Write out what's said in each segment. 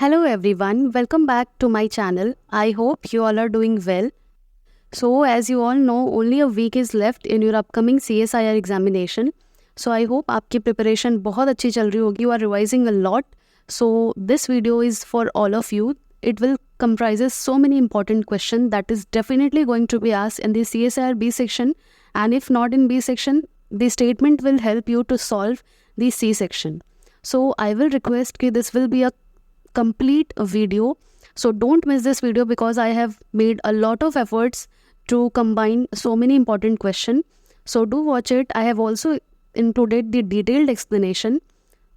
Hello everyone, welcome back to my channel. I hope you all are doing well. So as you all know, only a week is left in your upcoming CSIR examination. So I hope आपकी preparation बहुत अच्छी चल रही होगी. You are revising a lot. So this video is for all of you. It will comprises so many important questions that is definitely going to be asked in the CSIR B section. And if not in B section, the statement will help you to solve the C section. So I will request that this will be a complete video, so don't miss this video because I have made a lot of efforts to combine so many important questions. So do watch it. I have also included the detailed explanation.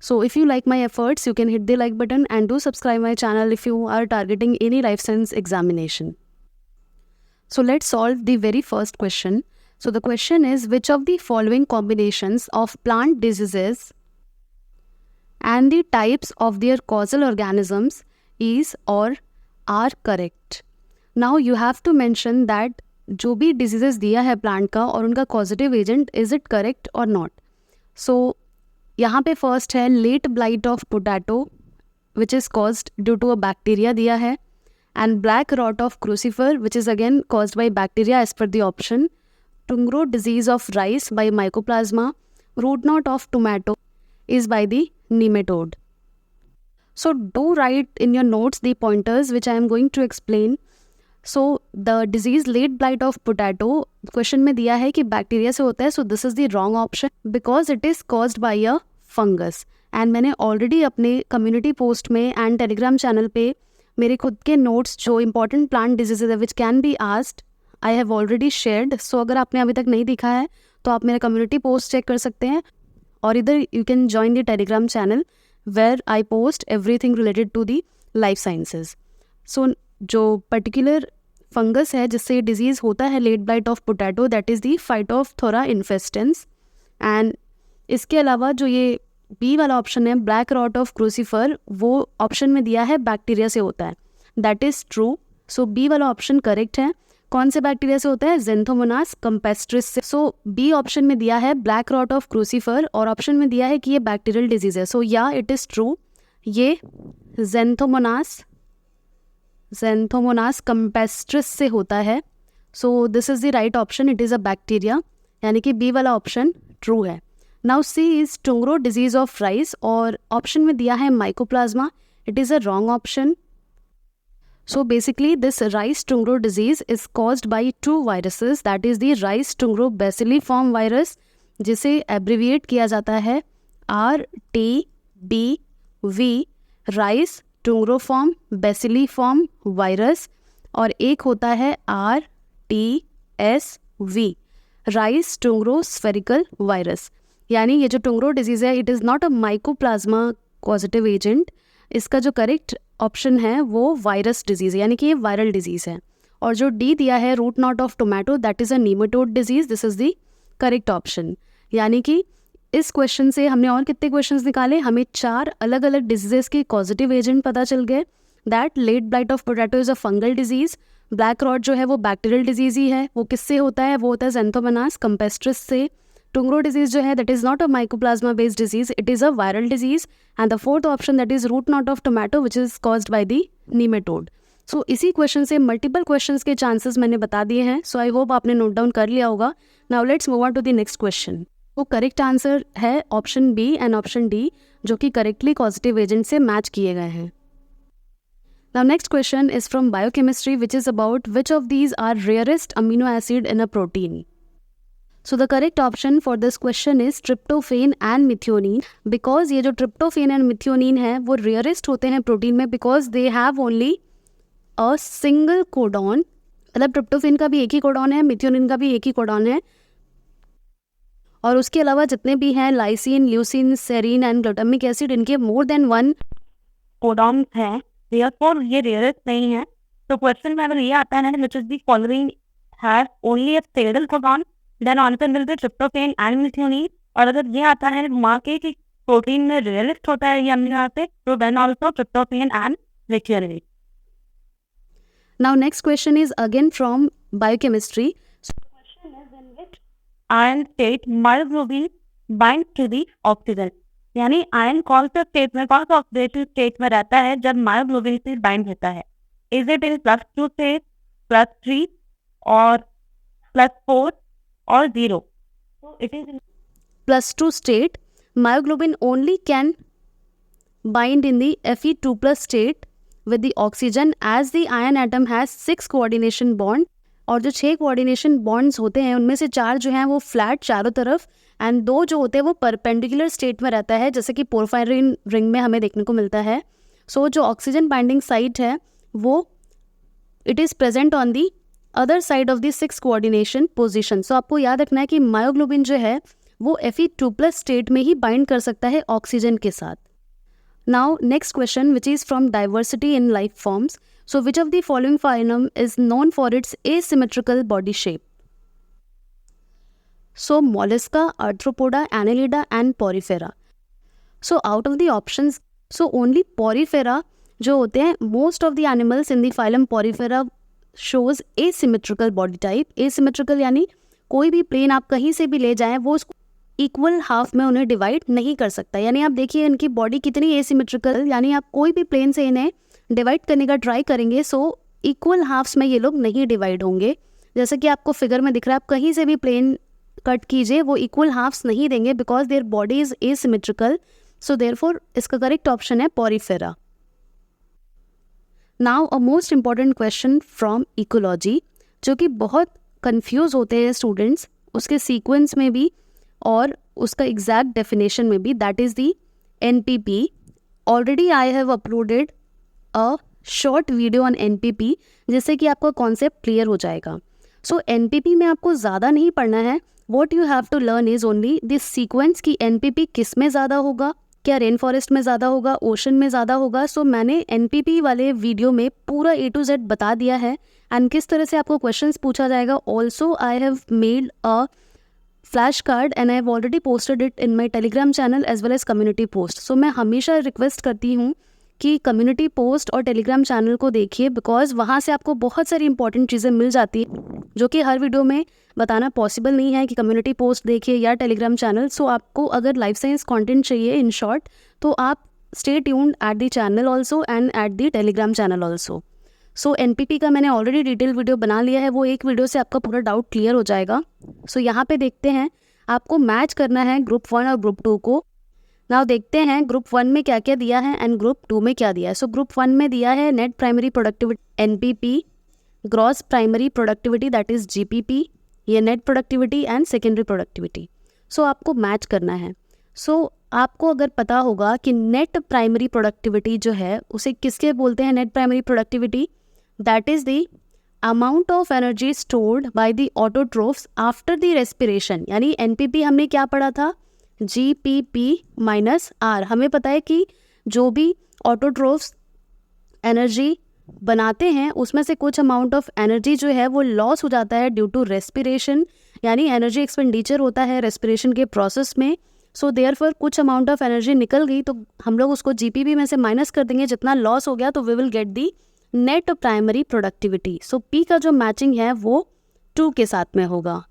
So if you like my efforts, you can hit the like button and do subscribe my channel if you are targeting any life science examination. So let's solve the very first question. So the question is, which of the following combinations of plant diseases and the types of their causal organisms is or are correct? Now you have to mention that जो भी diseases दिया है plant का और उनका causative agent, is it correct or not? So यहाँ पे first है late blight of potato which is caused due to a bacteria दिया है, and black rot of crucifer which is again caused by bacteria as per the option, Tungro disease of rice by mycoplasma, root knot of tomato is by the nematode. So do write in your notes the pointers which I am going to explain. So the disease late blight of potato question में दिया है कि bacteria से होता है, so this is the wrong option because it is caused by a fungus. And मैंने already अपने community post में and telegram channel पे मेरे खुद के notes जो important plant diseases है which can be asked I have already shared. So अगर आपने अभी तक नहीं दिखा है तो आप मेरा community post check कर सकते हैं, और इधर you can join the telegram channel where I post everything related to the life sciences. So जो particular fungus है जिससे disease होता है late blight of potato, that is the Phytophthora infestans. And इसके अलावा जो ये B वाला ऑप्शन है black rot of crucifer, वो ऑप्शन में दिया है बैक्टीरिया से होता है, that is true. So B वाला ऑप्शन करेक्ट है. कौन से बैक्टीरिया से होता है? Xanthomonas campestris से. सो बी ऑप्शन में दिया है ब्लैक रॉट ऑफ क्रूसीफर और ऑप्शन में दिया है कि ये बैक्टीरियल डिजीज है. सो या इट इज़ ट्रू, ये Xanthomonas campestris से होता है. So this is the right option, it is a bacteria, यानी कि बी वाला ऑप्शन ट्रू है. Now see is टुंग्रो disease of rice और ऑप्शन में दिया है mycoplasma, it is a wrong option. So basically this rice tungro disease is caused by two viruses, that is the rice tungro bacilliform virus जिसे abbreviate किया जाता है RTBV, rice tungroform bacilliform virus, और एक होता है RTSV, rice tungro spherical virus. यानी ये जो टुंग्रो डिजीज़ है it is not a mycoplasma causative agent. इसका जो करेक्ट ऑप्शन है वो वायरस डिजीज़ है, यानी कि ये वायरल डिजीज़ है. और जो डी दिया है root knot of tomato, that is a nematode disease. This is the correct option. यानी कि इस क्वेश्चन से हमने और कितने क्वेश्चंस निकाले? हमें 4 अलग अलग डिजीज़ के कॉजेटिव एजेंट पता चल गए. That late blight of potato is a fungal disease, black rot जो है वो बैक्टीरियल डिजीज़ ही है. वो किससे होता है? वो होता है Xanthomonas campestris से. टुंग्रो डिजीज़ जो है that is not a mycoplasma based disease, it is a viral disease. And the fourth option that is root knot of tomato which is caused by the nematode. So इसी question से multiple questions के chances मैंने बता दिए हैं. So I hope आपने note down कर लिया होगा. Now let's move on to the next question. वो करेक्ट आंसर है option B and option D, जो कि करेक्टली पॉजिटिव एजेंट से मैच किए गए हैं. Now next question is from biochemistry, which is about which of these are rarest amino acid in a protein. So the correct option for this question is tryptophan and methionine, because ये जो tryptophan and methionine है वो rarest होते हैं protein में because they have only a single codon. मतलब tryptophan का भी एक ही कोडॉन है, methionine का भी एक ही कोडॉन है, और उसके अलावा जितने भी हैं lysine, leucine, serine and glutamic acid, इनके मोर देन वन कोडॉन है, therefore ये रेयरेस्ट नहीं है. तो क्वेश्चन में अगर ये आता है which is the following has only a single codon, then answer will be tryptophan and methionine. और अगर ये आता है माँ के कि प्रोटीन में रेयरेस्ट होता है ये अमीनो एसिड, तो then also tryptophan and methionine. Now next question is again from biochemistry. So the question is in which iron state myoglobin binds to the oxygen. यानी आयन कौन सा स्टेट में, कौन सा ऑक्सीडेटिव स्टेट में रहता है जब मायोग्लोबिन से बाइंड होता है? इज इट इन +2 स्टेट, +3 और +4 और 0? It is +2 state, myoglobin only can bind in the Fe2+ state with the oxygen as the iron atom has 6 coordination bond, और जो 6 coordination bonds होते हैं उनमें से 4 जो हैं वो फ्लैट चारों तरफ एंड 2 जो होते हैं वो परपेंडिकुलर स्टेट में रहता है, जैसे कि पोरफायरिन रिंग में हमें देखने को मिलता है. सो जो ऑक्सीजन बाइंडिंग साइट है वो it is present on the other side of the 6 coordination position. So आपको याद रखना है कि मायोग्लोबिन जो है वो Fe2+ स्टेट में ही बाइंड कर सकता है ऑक्सीजन के साथ. Now next question which is from diversity in life forms. So which of the following phylum is known for its asymmetrical body shape? So Mollusca, arthropoda, Annelida and Porifera. So out of the options, so only Porifera जो होते हैं, most of the animals in the phylum Porifera shows asymmetrical body type. Asymmetrical यानी कोई भी plane आप कहीं से भी ले जाएं वो उसको इक्वल हाफ में उन्हें डिवाइड नहीं कर सकता. यानी आप देखिए इनकी बॉडी कितनी एसिमेट्रिकल, यानी आप कोई भी प्लेन से इन्हें डिवाइड करने का ट्राई करेंगे सो इक्वल हाफ्स में ये लोग नहीं डिवाइड होंगे. जैसे कि आपको फिगर में दिख रहा है, आप कहीं से भी प्लेन कट कीजिए वो इक्वल हाफ्स नहीं देंगे because their body is asymmetrical. So therefore इसका करेक्ट ऑप्शन है Porifera. Now a most important question from ecology, जो कि बहुत कंफ्यूज होते हैं स्टूडेंट्स उसके सीक्वेंस में भी और उसका एग्जैक्ट डेफिनेशन में भी, that is the NPP. Already I have uploaded a short video on NPP जिससे कि आपका कॉन्सेप्ट क्लियर हो जाएगा. सो NPP में आपको ज़्यादा नहीं पढ़ना है. What you have to learn is only this sequence की NPP किस में ज़्यादा होगा, क्या रेन फॉरेस्ट में ज़्यादा होगा, ओशन में ज़्यादा होगा. सो मैंने NPP वाले वीडियो में पूरा A to Z बता दिया है एंड किस तरह से आपको क्वेश्चंस पूछा जाएगा. Also I have made a flash card and I have already posted it in my Telegram channel as well as community post. So मैं हमेशा रिक्वेस्ट करती हूँ कि कम्युनिटी पोस्ट और टेलीग्राम चैनल को देखिए बिकॉज वहाँ से आपको बहुत सारी इंपॉर्टेंट चीज़ें मिल जाती हैं जो कि हर वीडियो में बताना पॉसिबल नहीं है कि कम्युनिटी पोस्ट देखिए या टेलीग्राम चैनल. सो आपको अगर लाइफ साइंस कंटेंट चाहिए इन शॉर्ट तो आप stay tuned at the channel also and at the Telegram channel also. So NPP का मैंने ऑलरेडी डिटेल वीडियो बना लिया है, वो एक वीडियो से आपका पूरा डाउट क्लियर हो जाएगा. सो यहाँ पे देखते हैं आपको मैच करना है ग्रुप 1 और ग्रुप 2 को. नाउ देखते हैं ग्रुप 1 में क्या क्या दिया है एंड ग्रुप 2 में क्या दिया है. सो ग्रुप 1 में दिया है net primary productivity NPP, gross primary productivity that is GPP, ये net productivity and secondary productivity. So आपको मैच करना है. सो आपको अगर पता होगा कि नेट प्राइमरी प्रोडक्टिविटी जो है उसे किसके बोलते हैं, net primary productivity that is the amount of energy stored by the autotrophs after the respiration. यानी NPP हमने क्या पढ़ा था, GPP -R. हमें पता है कि जो भी ऑटोट्रोफ्स एनर्जी बनाते हैं उसमें से कुछ अमाउंट ऑफ एनर्जी जो है वो लॉस हो जाता है ड्यू टू रेस्पिरेशन, यानी एनर्जी एक्सपेंडिचर होता है रेस्पिरेशन के प्रोसेस में. सो देयरफॉर कुछ अमाउंट ऑफ एनर्जी निकल गई तो हम लोग उसको GPP में से माइनस कर देंगे, जितना लॉस हो गया तो we will get the net primary productivity. So P का जो मैचिंग है वो 2 के साथ में होगा.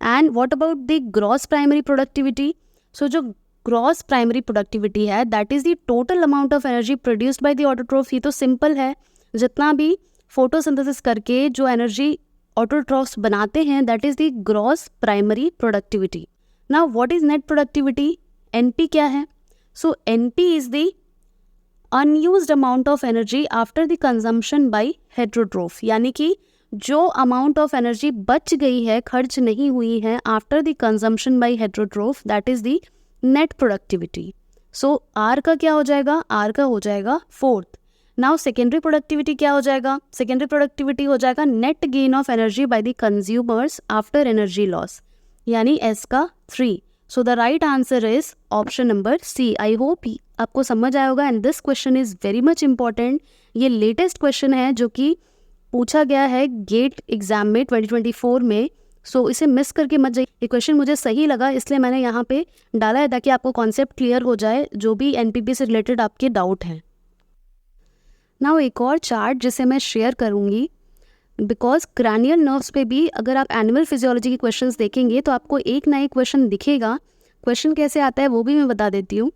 And what about the gross primary productivity. So जो ग्रॉस प्राइमरी प्रोडक्टिविटी है that is the total amount of energy produced by the autotroph. ये तो सिंपल है, जितना भी फोटोसिंथेसिस करके जो एनर्जी ऑटोट्रोफ्स बनाते हैं that is the gross primary productivity. Now what is net productivity, NP क्या है. So NP is the unused amount of energy after the consumption by heterotroph. यानी कि जो अमाउंट ऑफ एनर्जी बच गई है, खर्च नहीं हुई है after the consumption by heterotroph that is the net productivity. So R का क्या हो जाएगा, R का हो जाएगा 4th. नाउ सेकेंडरी प्रोडक्टिविटी क्या हो जाएगा, सेकेंडरी प्रोडक्टिविटी हो जाएगा net gain of energy by the consumers after energy loss, यानी S का 3. So the right answer is option number C. I hope आपको समझ आया होगा and this question is very much important. ये लेटेस्ट क्वेश्चन है जो कि पूछा गया है गेट एग्जाम में 2024 में. सो इसे मिस करके मत जाइए. ये क्वेश्चन मुझे सही लगा इसलिए मैंने यहाँ पे डाला है ताकि आपको कॉन्सेप्ट क्लियर हो जाए जो भी NPP से रिलेटेड आपके डाउट हैं. नाउ एक और चार्ट जिसे मैं शेयर करूँगी बिकॉज क्रैनियल नर्व्स पे भी अगर आप एनिमल फिजियोलॉजी के क्वेश्चंस देखेंगे तो आपको एक ना एक क्वेश्चन दिखेगा क्वेश्चन कैसे आता है वो भी मैं बता देती हूँ।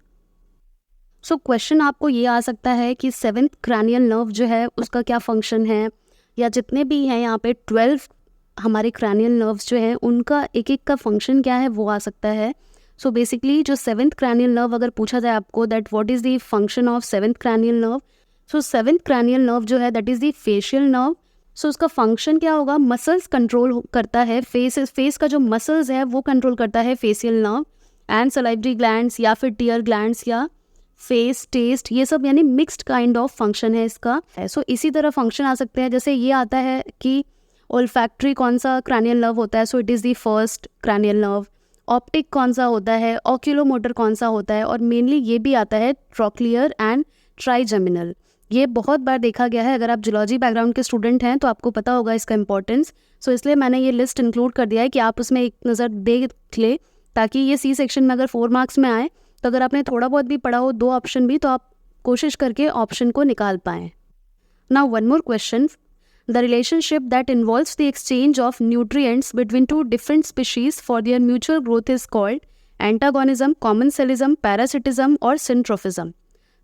सो क्वेश्चन आपको ये आ सकता है कि 7th क्रैनियल नर्व जो है उसका क्या फंक्शन है, या जितने भी हैं यहाँ पे 12 हमारे क्रैनियल नर्व्स जो हैं उनका एक एक का फंक्शन क्या है वो आ सकता है। सो बेसिकली जो 7th क्रैनियल नर्व अगर पूछा जाए आपको that what is the function of 7th cranial nerve, so 7th cranial nerve जो है that is the facial nerve. So उसका फंक्शन क्या होगा, मसल्स कंट्रोल करता है, फेस का जो मसल्स है वो कंट्रोल करता है facial nerve, and salivary glands या फिर टीयर ग्लैंड्स या फेस टेस्ट, ये सब यानी मिक्स्ड काइंड ऑफ फंक्शन है इसका। सो इसी तरह फंक्शन आ सकते हैं, जैसे ये आता है कि ओल्फैक्ट्री कौन सा क्रैनियल नर्व होता है, सो it is the first cranial nerve. Optic कौन सा होता है, ऑक्यूलोमोटर कौन सा होता है, और मेनली ये भी आता है ट्रॉक्लियर एंड ट्राइजेमिनल। ये बहुत बार देखा गया है, अगर आप जूलॉजी बैकग्राउंड के स्टूडेंट हैं तो आपको पता होगा इसका इंपॉर्टेंस। सो इसलिए मैंने ये लिस्ट इंक्लूड कर दिया है कि आप उसमें एक नज़र देख ले, ताकि ये सी सेक्शन में अगर 4 मार्क्स में आए तो अगर आपने थोड़ा बहुत भी पढ़ा हो, 2 ऑप्शन भी, तो आप कोशिश करके ऑप्शन को निकाल पाएँ। Now one more question, the relationship that involves the exchange of nutrients between two different species for their mutual growth is called antagonism, commensalism, parasitism or syntrophism.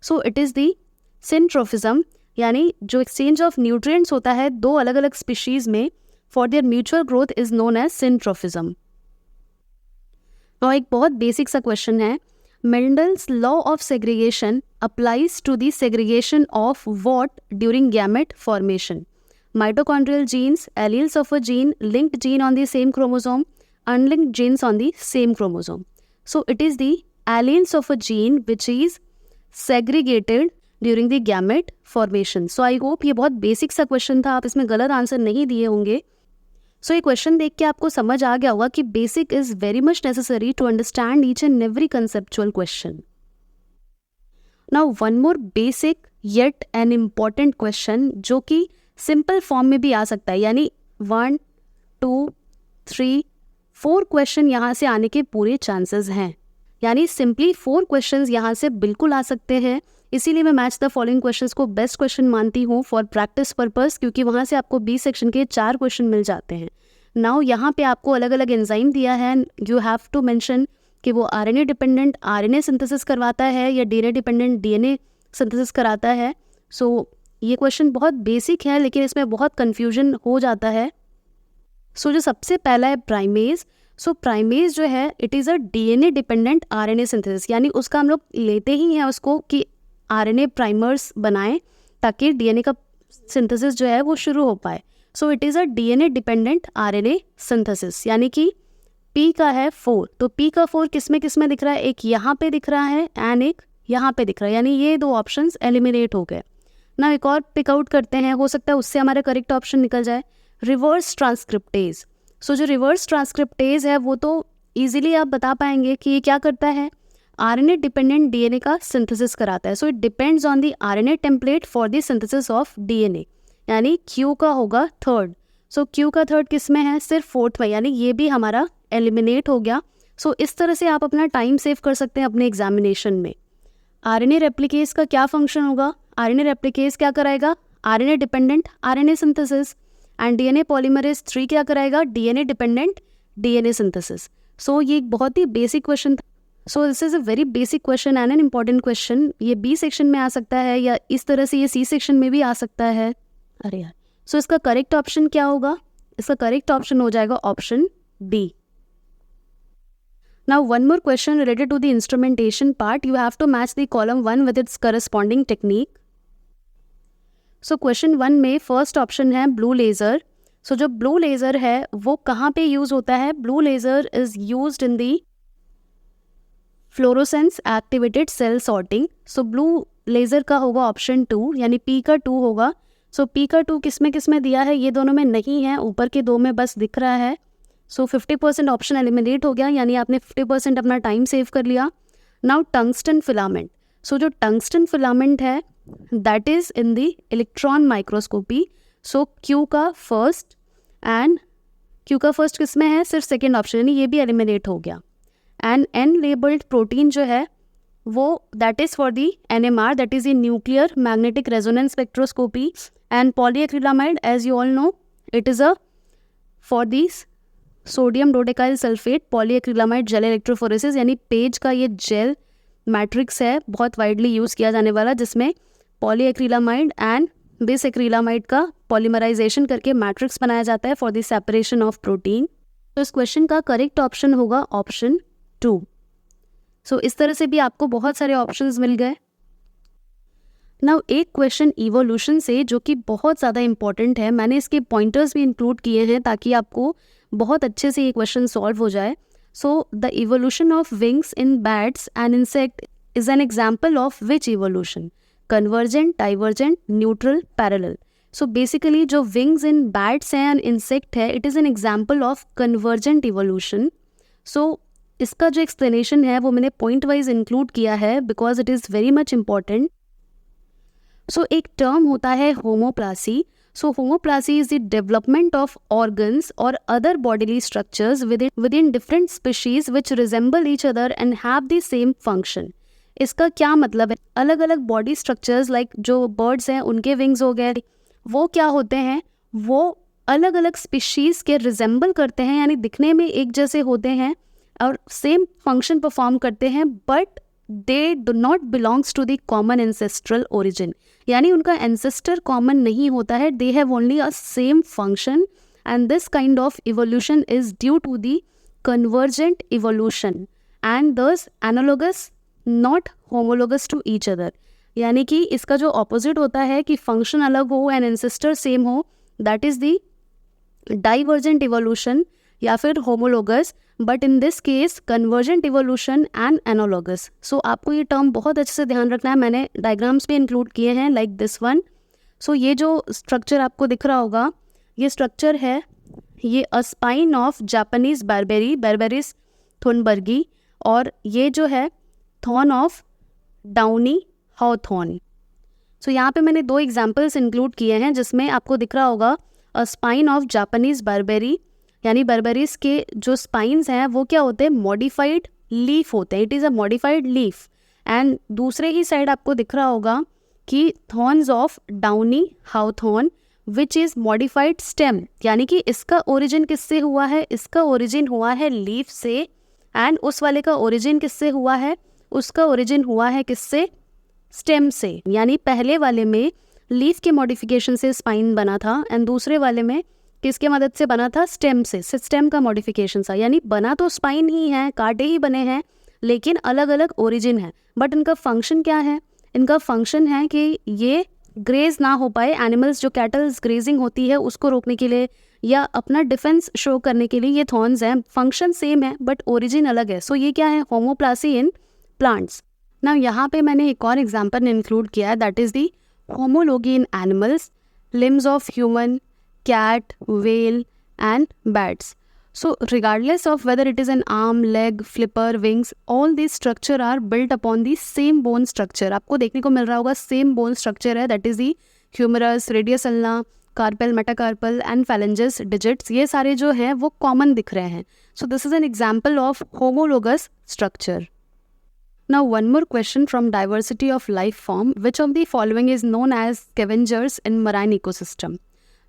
So it is the syntrophism, यानी जो exchange of nutrients होता है दो अलग अलग species में for their mutual growth is known as syntrophism. Now एक बहुत बेसिक सा क्वेश्चन है, Mendel's law of segregation applies to the segregation of what during gamete formation? Mitochondrial genes, alleles of a gene, linked gene on the same chromosome, unlinked genes on the same chromosome. So it is the alleles of a gene which is segregated during the gamete formation. So I hope ये बहुत basic सा question था, आप इसमें गलत answer नहीं दिए होंगे। सो ये क्वेश्चन देख के आपको समझ आ गया होगा कि basic is very much necessary to understand each and every conceptual question. Now one more basic yet an important question जो कि सिंपल फॉर्म में भी आ सकता है, यानी 1, 2, 3, 4 क्वेश्चन यहाँ से आने के पूरे चांसेस हैं, यानी सिंपली 4 क्वेश्चंस यहाँ से बिल्कुल आ सकते हैं। इसीलिए मैं मैच द फॉलोइंग क्वेश्चंस को बेस्ट क्वेश्चन मानती हूँ फॉर प्रैक्टिस पर्पस, क्योंकि वहाँ से आपको बी सेक्शन के 4 क्वेश्चन मिल जाते हैं। नाउ यहाँ पे आपको अलग अलग एंजाइम दिया है, यू हैव टू मेंशन कि वो आरएनए डिपेंडेंट आरएनए सिंथेसिस करवाता है या डीएनए डिपेंडेंट डीएनए सिंथेसिस कराता है। सो ये क्वेश्चन बहुत बेसिक है, लेकिन इसमें बहुत कन्फ्यूजन हो जाता है। सो जो सबसे पहला है प्राइमेज। सो प्राइमेज जो है it is a DNA dependent RNA synthesis, यानी उसका हम लोग लेते ही हैं उसको कि आरएनए प्राइमर्स बनाएं ताकि डीएनए का सिंथेसिस जो है वो शुरू हो पाए। सो it is a DNA dependent RNA synthesis, यानी कि पी का है 4, तो पी का 4 किस में दिख रहा है, एक यहाँ पे दिख रहा है एंड एक यहाँ पे दिख रहा है, यानी ये 2 ऑप्शंस एलिमिनेट हो गए ना। एक और पिकआउट करते हैं, हो सकता है उससे हमारा करेक्ट ऑप्शन निकल जाए, रिवर्स ट्रांसक्रिप्टेज। सो जो रिवर्स ट्रांसक्रिप्टेज है वो तो इजीली आप बता पाएंगे कि ये क्या करता है, आरएनए डिपेंडेंट डीएनए का सिंथेसिस कराता है। So it depends on the RNA template for the synthesis of DNA, यानी क्यू का होगा 3rd। सो क्यू का 3rd किस में है, सिर्फ 4th में, यानी ये भी हमारा एलिमिनेट हो गया। सो इस तरह से आप अपना टाइम सेव कर सकते हैं अपने एग्जामिनेशन में। आरएनए रेप्लिकेज का क्या फंक्शन होगा, आरएनए रेप्लिकेज क्या कराएगा, RNA dependent RNA synthesis, and DNA polymerase 3 क्या कराएगा, डीएनए डिपेंडेंट डीएनए सिंथेसिस। सो ये एक बहुत ही बेसिक क्वेश्चन था। So this is a very basic question and N important question. ये बी सेक्शन में आ सकता है या इस तरह से ये सी सेक्शन में भी आ सकता है। अरे यार, सो इसका करेक्ट ऑप्शन क्या होगा, इसका करेक्ट ऑप्शन हो जाएगा option B. Now one more question related to the instrumentation part. You have to match the column 1 with its corresponding technique. So question 1 में फर्स्ट ऑप्शन है ब्लू लेज़र। सो जो blue laser है वो कहाँ पे use होता है, blue laser is used in the fluorescence activated cell sorting. So blue laser का होगा ऑप्शन 2, यानी पी का 2 होगा। सो पी का 2 किस में दिया है, ये दोनों में नहीं है, ऊपर के 2 में बस दिख रहा है। सो 50% ऑप्शन एलिमिनेट हो गया, यानी आपने 50% अपना टाइम सेव कर लिया। Now tungsten filament. सो जो टंगस्टन फिलामेंट है that is in the electron microscopy. So Q का फर्स्ट एंड क्यू का फर्स्ट किस में है, सिर्फ सेकेंड ऑप्शन, यानी ये भी एलिमिनेट हो गया। एंड एन लेबल्ड प्रोटीन जो है वो that is for the NMR, that is the nuclear magnetic resonance spectroscopy. And polyacrylamide as you all know it is a for this sodium dodecyl sulphate polyacrylamide gel electrophoresis, यानी PAGE का ये jail matrix है बहुत widely use किया जाने वाला, जिसमें polyacrylamide and बिसएक्रिलामाइड का पॉलीमराइजेशन करके मैट्रिक्स बनाया जाता है for the separation of protein. तो इस क्वेश्चन का करेक्ट ऑप्शन होगा ऑप्शन 2। सो इस तरह से भी आपको बहुत सारे ऑप्शंस मिल गए। नाउ एक क्वेश्चन इवोल्यूशन से जो कि बहुत ज़्यादा इंपॉर्टेंट है, मैंने इसके पॉइंटर्स भी इंक्लूड किए हैं ताकि आपको बहुत अच्छे से ये क्वेश्चन सॉल्व हो जाए। So the evolution of wings in bats and insect is an example of which evolution? Convergent, divergent, neutral, parallel? So basically जो विंग्स इन बैट्स हैं एंड इंसेक्ट है, it is an example of convergent evolution. So इसका जो explanation है वो मैंने point wise include किया है because it is very much important. So एक टर्म होता है homoplasy. So homoplasy is the development of organs और other bodily structures within different species which resemble each other and have the same function। इसका क्या मतलब है? अलग अलग बॉडी स्ट्रक्चर्स लाइक जो बर्ड्स हैं उनके विंग्स हो गए, वो क्या होते हैं, वो अलग अलग स्पीशीज़ के रिजेंबल करते हैं, यानी दिखने में एक जैसे होते हैं और सेम फंक्शन परफॉर्म करते हैं, but they do not belongs to the common ancestral origin, यानी उनका एंसेस्टर कॉमन नहीं होता है, they have only a same function and this kind of evolution is due to the convergent evolution and thus analogous not homologous to each other. यानी कि इसका जो opposite होता है कि फंक्शन अलग हो एंड एंसेस्टर सेम हो, that is the divergent evolution या फिर homologous, but in this case convergent evolution and analogous. So आपको ये टर्म बहुत अच्छे से ध्यान रखना है, मैंने डायग्राम्स भी इंक्लूड किए हैं लाइक दिस वन। सो ये जो स्ट्रक्चर आपको दिख रहा होगा, ये स्ट्रक्चर है, ये a spine of Japanese barberry, Berberis thunbergii, और ये जो है thorn of downy hawthorn. So यहाँ पे मैंने 2 एग्जाम्पल्स इंक्लूड किए हैं जिसमें आपको दिख रहा होगा a spine of Japanese barberry, यानी बर्बेरिस के जो स्पाइन्स हैं वो क्या होते हैं, मॉडिफाइड लीफ होते हैं, it is a modified leaf. And दूसरे ही साइड आपको दिख रहा होगा कि thorns of downy hawthorn which is modified stem, यानी कि इसका ओरिजिन किससे हुआ है, इसका ओरिजिन हुआ है लीफ से, एंड उस वाले का ओरिजिन किससे हुआ है, उसका ओरिजिन हुआ है किससे, स्टेम से। यानी पहले वाले में लीफ के मॉडिफिकेशन से स्पाइन बना था एंड दूसरे वाले में किसके मदद से बना था, स्टेम से, स्टेम का मॉडिफिकेशन था। यानी बना तो स्पाइन ही है, कांटे ही बने हैं, लेकिन अलग अलग ओरिजिन है, बट इनका फंक्शन क्या है, इनका फंक्शन है कि ये ग्रेज ना हो पाए, एनिमल्स जो कैटल्स ग्रेजिंग होती है उसको रोकने के लिए या अपना डिफेंस शो करने के लिए ये थॉर्न्स हैं, फंक्शन सेम है बट ओरिजिन अलग है। सो ये क्या है, होमोप्लासी इन प्लांट्स। ना यहाँ पे मैंने एक और एग्जाम्पल इंक्लूड किया है, that is the homology in animals, limbs of human, cat, whale and bats. So regardless of whether it is an arm, leg, flipper, wings, all these structure are built upon the same bone structure। आपको देखने को मिल रहा होगा same bone structure है, that is the humerus, radius ulna, carpal, metacarpal and phalanges digits, ये सारे जो हैं वो common दिख रहे हैं। So this is an example of homologous structure। Now one more question from diversity of life form, which of the following is known as scavengers in marine ecosystem?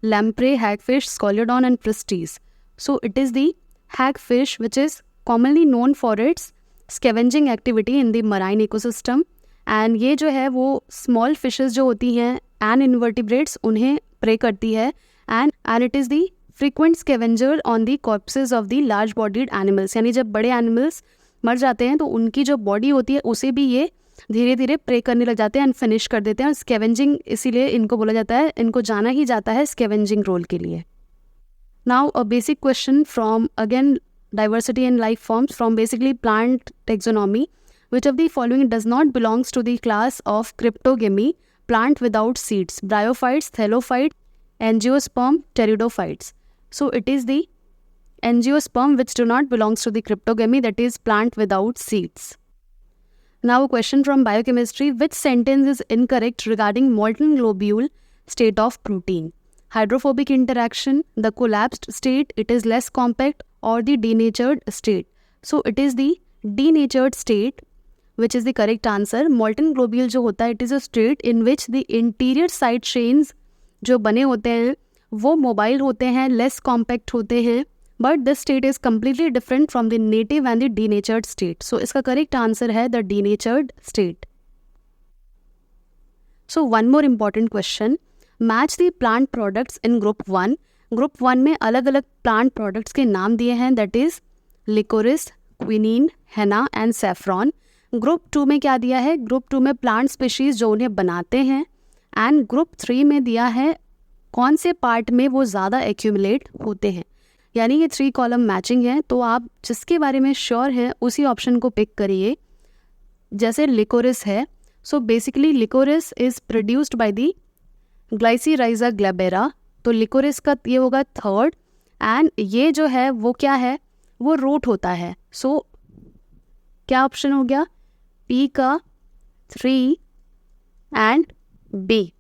Lamprey, hagfish, scoliodon and pristis. So it is the hagfish which is commonly known for its scavenging activity in the marine ecosystem, and ये जो है वो small fishes जो होती हैं and invertebrates उन्हें prey करती है, and it is the frequent scavenger on the corpses of the large bodied animals। यानी जब बड़े animals मर जाते हैं तो उनकी जो बॉडी होती है उसे भी ये धीरे धीरे प्रे करने लग जाते हैं एंड फिनिश कर देते हैं, और स्कैवेंजिंग इसीलिए इनको बोला जाता है, इनको जाना ही जाता है स्कैवेंजिंग रोल के लिए। Now a basic question from again diversity in life forms from basically plant taxonomy, which of the following does not belongs to the class of cryptogamae, plant without seeds, bryophytes, thallophyte, angiosperm, pteridophytes. So it is the angiosperm which do not belongs to the cryptogamy, that is plant without seeds। Now a question from biochemistry, which sentence is incorrect regarding molten globule state of protein? Hydrophobic interaction, the collapsed state, it is less compact, or the denatured state? So it is the denatured state which is the correct answer। molten globule जो होता है, it is a state in which the interior side chains जो बने होते हैं वो mobile होते हैं, लेस कॉम्पैक्ट होते हैं, but this state is completely different from the native and the denatured state. So इसका करेक्ट आंसर है the denatured state. So one more important question, match the plant products in group 1. Group 1 में अलग अलग plant products के नाम दिए हैं, that is liquorice, quinine, henna and saffron. Group 2 में क्या दिया है? ग्रुप 2 में प्लांट स्पीशीज़ जो उन्हें बनाते हैं. एंड ग्रुप 3 में दिया है कौन से पार्ट में वो ज़्यादा एक्यूमुलेट होते हैं. यानी ये 3 कॉलम मैचिंग है, तो आप जिसके बारे में श्योर हैं उसी ऑप्शन को पिक करिए. जैसे लिकोरिस है, so basically liquorice is produced by the Glycyrrhiza glabra. तो लिकोरिस का ये होगा थर्ड. एंड ये जो है वो क्या है? वो रूट होता है. सो क्या ऑप्शन हो गया? पी का 3 एंड बी.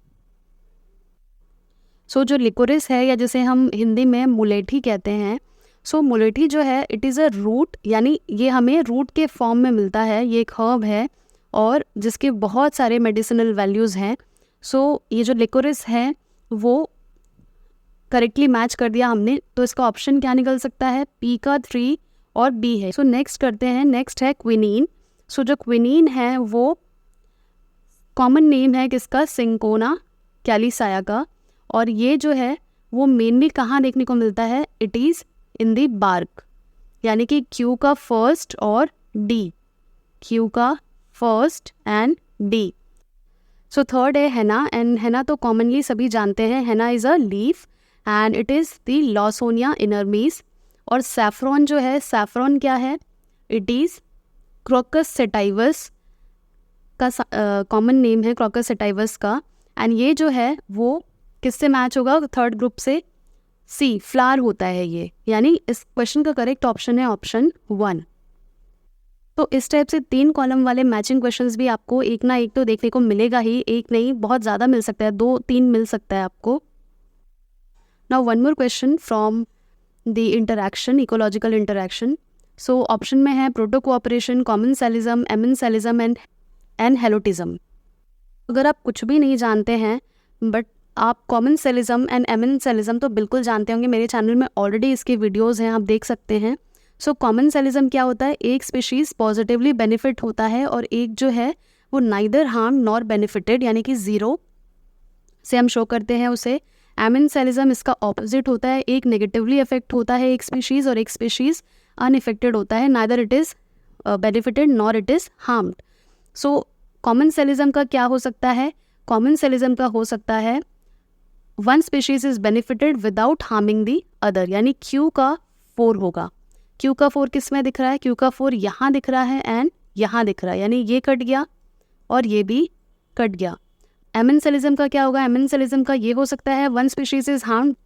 सो जो लिकोरिस है, या जिसे हम हिंदी में मुलेठी कहते हैं, सो मुलेठी जो है इट इज़ अ रूट, यानी ये हमें रूट के फॉर्म में मिलता है. ये एक हर्ब है और जिसके बहुत सारे मेडिसिनल वैल्यूज़ हैं. सो ये जो लिकोरिस है वो करेक्टली मैच कर दिया हमने. तो इसका ऑप्शन क्या निकल सकता है? पी का 3 और बी है. सो नेक्स्ट करते हैं. नेक्स्ट है क्विनीन. सो जो क्विनीन है वो कॉमन नेम है किसका? सिंकोना कैलिसाया का. और ये जो है वो मेनली कहाँ देखने को मिलता है? It is in the bark, यानी कि क्यू का फर्स्ट और डी. क्यू का first and D. So third है हेना. एंड हेना तो कॉमनली सभी जानते हैं, henna is a leaf and it is the Lawsonia inermis. और सैफ्रॉन जो है, सैफ्रॉन क्या है? इट इज़ क्रोकस सेटाइवस का कॉमन नेम है, क्रोकस सेटाइवस का. एंड ये जो है वो किससे मैच होगा? थर्ड ग्रुप से. सी, फ्लावर होता है ये. यानी इस क्वेश्चन का करेक्ट ऑप्शन है ऑप्शन 1. तो इस टाइप से 3 कॉलम वाले मैचिंग क्वेश्चंस भी आपको एक ना एक तो देखने को मिलेगा ही. एक नहीं, बहुत ज़्यादा मिल सकता है, 2-3 मिल सकता है आपको. Now one more question from the interaction, ecological interaction. So option में है प्रोटोकोऑपरेशन, कॉमेंसलिज्म, एमेंसलिज्म एंड हेलोटिज्म. अगर आप कुछ भी नहीं जानते हैं बट आप कॉमेंसलिज्म एंड एमेंसलिज्म तो बिल्कुल जानते होंगे, मेरे चैनल में ऑलरेडी इसके वीडियोस हैं, आप देख सकते हैं. सो कॉमेंसलिज्म क्या होता है? एक स्पीशीज़ पॉजिटिवली बेनिफिट होता है और एक जो है वो नाइदर हार्म नॉर बेनिफिटेड, यानी कि 0 से हम शो करते हैं उसे. एमेंसलिज्म इसका ऑपोजिट होता है, एक नेगेटिवली अफेक्ट होता है एक स्पीशीज़ और एक स्पीशीज़ अनइफेक्टेड होता है, neither it is benefited nor it is harmed. So commensalism का क्या हो सकता है? कॉमेंसलिज्म का हो सकता है one species is benefited without harming the other, यानी क्यू का 4 होगा. क्यू का 4 किस में दिख रहा है? क्यू का 4 यहाँ दिख रहा है एंड यहाँ दिख रहा है, यानी ये कट गया और ये भी कट गया. एमेंसलिज्म का क्या होगा? एमेंसलिज्म का ये हो सकता है one species is harmed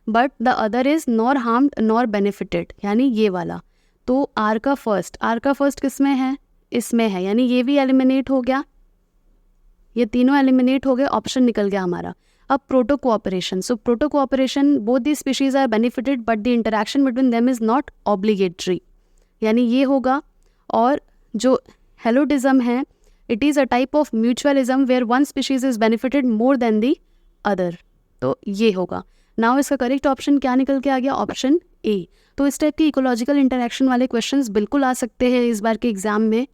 but the other is nor harmed nor benefited, यानी ये वाला. तो आर का फर्स्ट किस में है? इसमें है, यानी ये भी एलिमिनेट हो गया, ये तीनों एलिमिनेट हो गए, ऑप्शन निकल गया हमारा. अब protocooperation. So protocooperation, both the species are benefited but the interaction between them is not obligatory, यानी ये होगा. और जो हेलोटिज्म है, it is a type of mutualism where one species is benefited more than the other, तो ये होगा. Now इसका करेक्ट ऑप्शन क्या निकल के आ गया? Option A. तो इस टाइप की इकोलॉजिकल इंटरैक्शन वाले क्वेश्चंस बिल्कुल आ सकते हैं इस बार के एग्जाम में.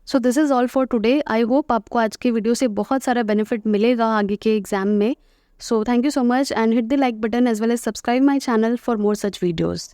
So this is all for today. I hope आपको आज के वीडियो से बहुत सारा बेनिफिट मिलेगा आगे के एग्जाम में. So thank you so much and hit the like button as well as subscribe my channel for more such videos.